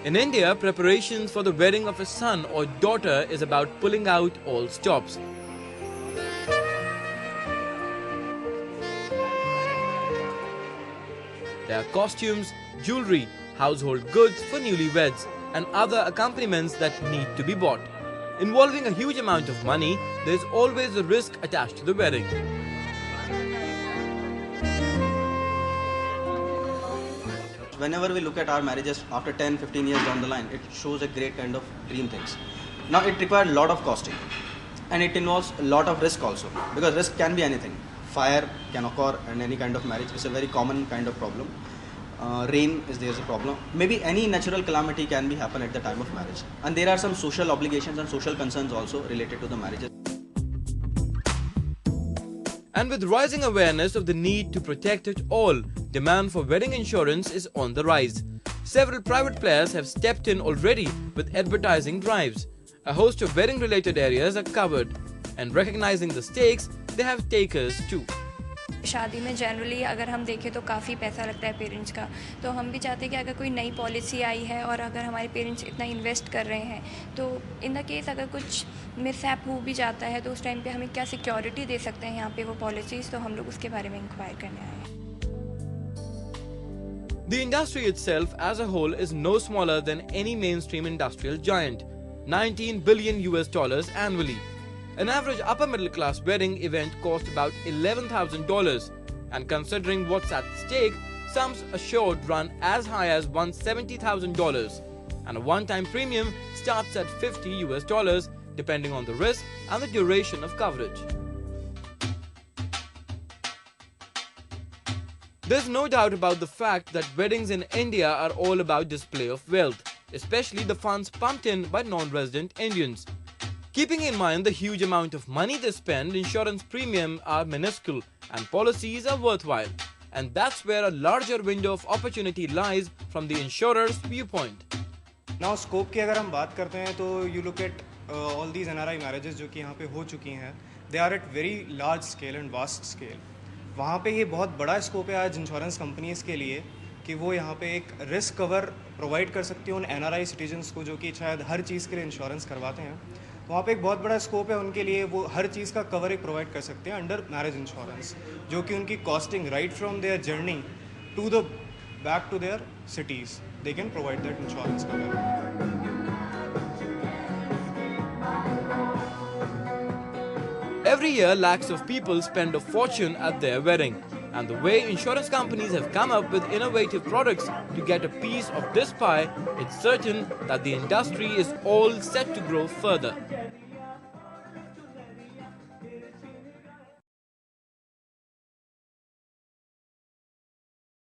In India, preparations for the wedding of a son or daughter is about pulling out all stops. There are costumes, jewelry, household goods for newlyweds, and other accompaniments that need to be bought. Involving a huge amount of money, there is always a risk attached to the wedding. Whenever we look at our marriages after 10-15 years down the line, it shows a great kind of dream things. Now it requires a lot of costing and it involves a lot of risk also, because risk can be anything. Fire can occur in any kind of marriage. It's a very common kind of problem. Rain is there's a problem. Maybe any natural calamity can be happen at the time of marriage. And there are some social obligations and social concerns also related to the marriages. And with rising awareness of the need to protect it all, demand for wedding insurance is on the rise. Several private players have stepped in already with advertising drives. A host of wedding-related areas are covered, and recognizing the stakes, they have takers too. शादी में generally अगर हम देखें तो काफ़ी पैसा लगता है पेरेंट्स का, तो हम भी चाहते हैं कि अगर कोई नई पॉलिसी आई है और अगर हमारे पेरेंट्स इतना इन्वेस्ट कर रहे हैं तो इन द केस अगर कुछ मिसहैप हो भी जाता है तो उस टाइम पे हमें क्या सिक्योरिटी दे सकते हैं यहाँ पे वो पॉलिसीज़, तो हम लोग उसके बारे में इंक्वायर करने आए हैं. The industry itself as a whole is no smaller than any mainstream industrial giant, $19 billion annually. An average upper middle class wedding event costs about $11,000, and considering what's at stake, sums assured run as high as $170,000, and a one-time premium starts at $50 depending on the risk and the duration of coverage. There's no doubt about the fact that weddings in India are all about display of wealth, especially the funds pumped in by non-resident Indians. Keeping in mind the huge amount of money they spend, insurance premiums are minuscule and policies are worthwhile. And that's where a larger window of opportunity lies from the insurer's viewpoint. Now scope की अगर हम बात करते हैं तो you look at all these NRI marriages जो कि यहाँ पे हो चुकी हैं, they are at very large scale and vast scale. वहाँ पे ये बहुत बड़ा स्कोप है आज इंश्योरेंस कंपनीज़ के लिए कि वो यहाँ पे एक रिस्क कवर प्रोवाइड कर सकती है उन NRI सिटीजन्स को जो कि शायद हर चीज़ के लिए इंश्योरेंस करवाते हैं. वहाँ पे एक बहुत बड़ा स्कोप है उनके लिए, वो हर चीज़ का कवर एक प्रोवाइड कर सकते हैं अंडर मैरिज इंश्योरेंस, जो कि उनकी costing right from their journey to the back to their cities they can provide that insurance cover. Every year, lakhs of people spend a fortune at their wedding. And the way insurance companies have come up with innovative products to get a piece of this pie, it's certain that the industry is all set to grow further.